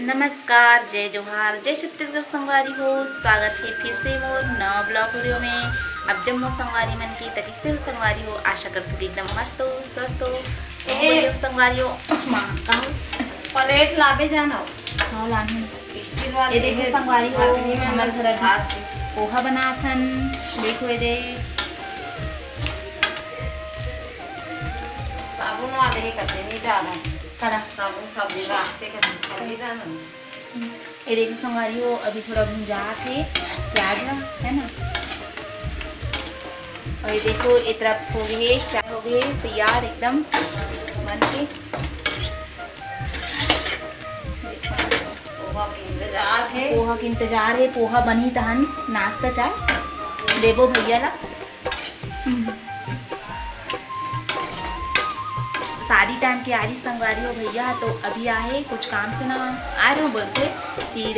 नमस्कार, जय जोहार, जय छत्तीसगढ़ संगवारी हो। स्वागत है फिर से मोर नवा ब्लॉग वीडियो में। अब जब मोर संगवारी मन की तरीके से संगवारी हो, आशा करते कि एकदम मस्त हो, स्वस्थ हो। संगवारी हो प्लेट लावे जाना। हाँ लानी। ये देखो संगवारी हो, हमारे घर पोहा बनाथन। देखो ये दे साबुन वाले करते नहीं डाला करा साबुन रास्ते का नहीं डाला। ये देखो संगवारी हो, अभी थोड़ा भुंजा के प्याज है ना। और ये देखो ये तरफ हो गए, चाय हो गए तैयार एकदम बन के। पोहा के इंतजार है, पोहा बनी तहन नाश्ता चाय देबो भैया ला। शादी टाइम की आ रही संगवारी हो भैया, तो अभी आए कुछ काम से ना आ रहे हो बोलते, फिर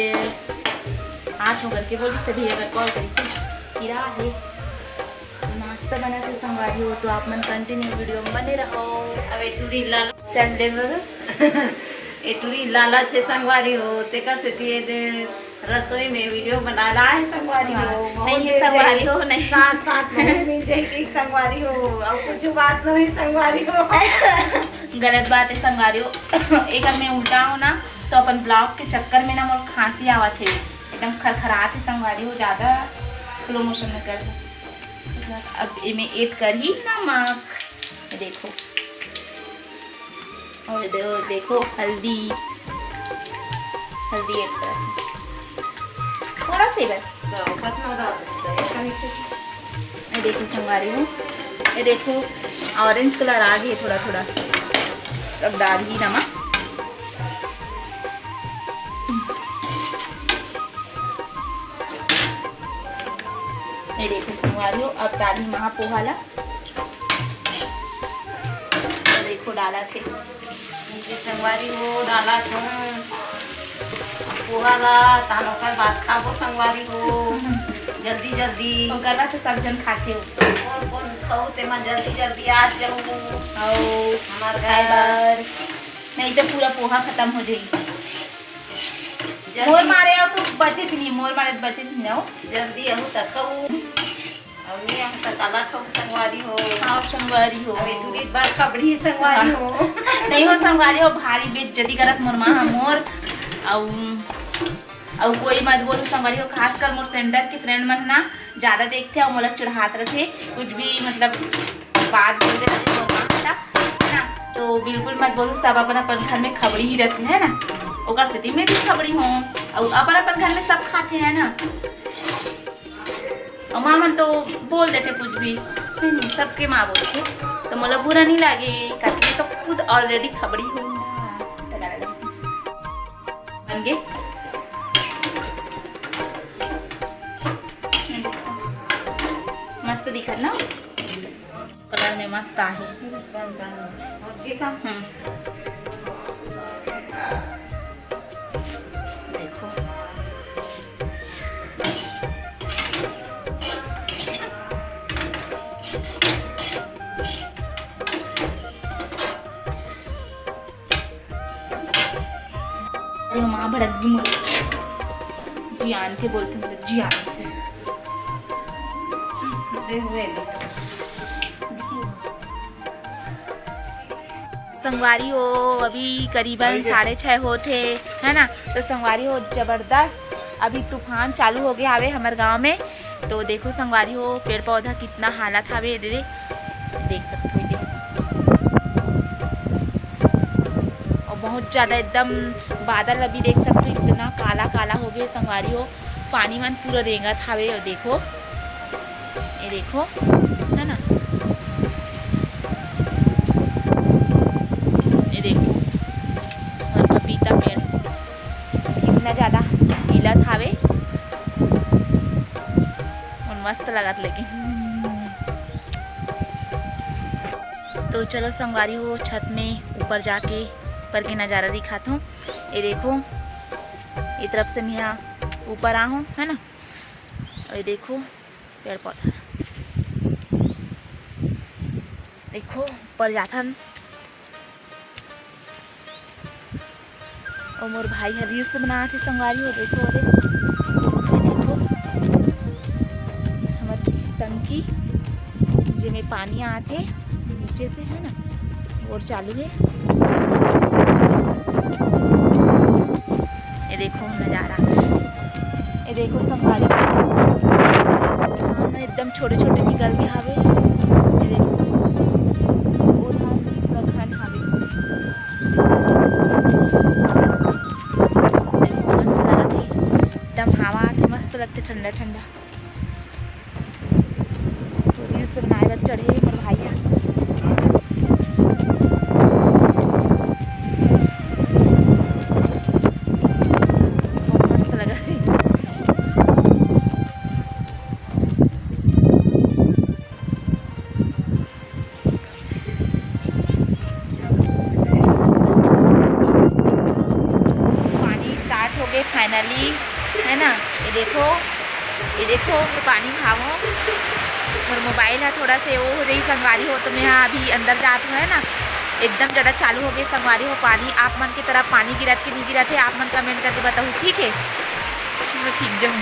आज हो करके बोली से भैया कॉल करी फिर है नाश्ता बना के संगवारी हो। तो आप मन कंटिन्यू वीडियो में बने रहो। अब एटूरी लाल चल दे एटूरी लाला छे संगवारी हो ते का से दे रसोई में वीडियो बना रहा है संगवारी हो। नहीं ये संगवारी हो नहीं, साथ साथ नहीं जाएगी संगवारी हो। अब कुछ बात नहीं संगवारी हो। गलत बात है संगवारी हो। एक मैं उल्टा हूँ ना, तो अपन ब्लॉग के चक्कर में ना मोर खांसी आवत है, एकदम खरखरात है संगवारी हो, ज़्यादा स्लो मोशन में कर। अब इसमें ऐड कर ही नमक, देखो और देखो हल्दी ऐड कर थोड़ा सी बस। ये देखो संगवारी हो, ये देखो ऑरेंज कलर आ गई थोड़ा थोड़ा। अब डाल ही नमक। ये देखो संगवारी हो, अब डाली महा पोहा ला। देखो डाला थे संगवारी हो, डाला था पोहा ला तानो कर बात खाबो संगवारी हो। जल्दी जल्दी करना तो सब जन खाते हो। कौन खाओ ते मैं जल्दी जल्दी आ जाऊँ और हमार घर, नहीं तो पूरा पोहा खत्म हो जाएगी। मोर मारे आओ तो बचे नहीं, मोर मारे तो बचे नहीं आओ जल्दी आहू तक खाऊ और नहीं आहू तक काला खाऊ संगवारी हो। हाँ संगवारी हो, अबे दूरी बार कबड़ी संगवारी हो। नहीं हो संगवारी हो, भारी बेच जदी करत मोर माँ मोर और कोई मत बोलो संगवारी हो। खासकर मोर सेंटर के फ्रेंड मन ना ज़्यादा देखते और मोला चिढ़ात रहे, कुछ भी मतलब बात बोल देते है ना, तो बिल्कुल मत बोलो। सब अपन अपन घर में खबड़ी ही रहती है ना, ओकर स्थिति में भी खबड़ी हो और अपन अपन घर में सब खाते हैं ना। और माँ मन तो बोल देते कुछ भी नहीं, सबके माँ बोलते तो मोला बुरा नहीं लगे, करके तो खुद ऑलरेडी खबड़ी हो बन गए। मस्त दिखत ना, कलर में मस्त आहे। देखो अरे माँ भड़क भी मुझे जी आन थे बोलते, मुझे जी आन थे। संगवारी हो अभी करीबन 6:30 होते है ना। तो संगवारी हो जबरदस्त अभी तूफान चालू हो गया हवे हमारे गांव में। तो देखो संगवारी हो पेड़ पौधा कितना हालत हवे, देख सकते हो। और बहुत ज़्यादा एकदम बादल अभी देख सकते हो, इतना काला काला हो गया संगवारी हो। पानी मन पूरा रेंगत हवे और देखो ये देखो है ना, ये देखो और पपीता पेड़ कितना ज़्यादा गीला थावे और मस्त लगत लेकिन। तो चलो संगवारी हो छत में ऊपर जाके ऊपर के नज़ारा दिखाता हूँ। ये देखो ये तरफ से मैं यहाँ ऊपर आ हूँ है ना, और ये देखो पेड़ पौधा देखो ऊपर जाता और मोर भाई हर रील्स बना थे संगवारी हो। देखो अरे देखो हमार टंकी जिसमें पानी आते नीचे से है ना और चालू है। ये देखो नज़ारा, ये देखो संगवारी एकदम छोटे छोटे निकल के हावे। ये देखो पूरा घन हावे। मस्त लगत है, एकदम हवा आथे मस्त लगते ठंडा ठंडा। तो रील्स बनाए बर चढ़े मोर भाई मस्त लगा। हो गए फाइनली है ना। ये देखो तो पानी खाओ। और मोबाइल है थोड़ा से वो हो रही संगवारी हो तो मैं यहाँ अभी अंदर जात हूँ है ना। एकदम ज़्यादा चालू हो गई संगवारी हो पानी। आप मन की तरफ पानी गिरत कि नहीं गिरत है आप मन कमेंट करके बताओ, ठीक है। मैं ठीक जाऊँ।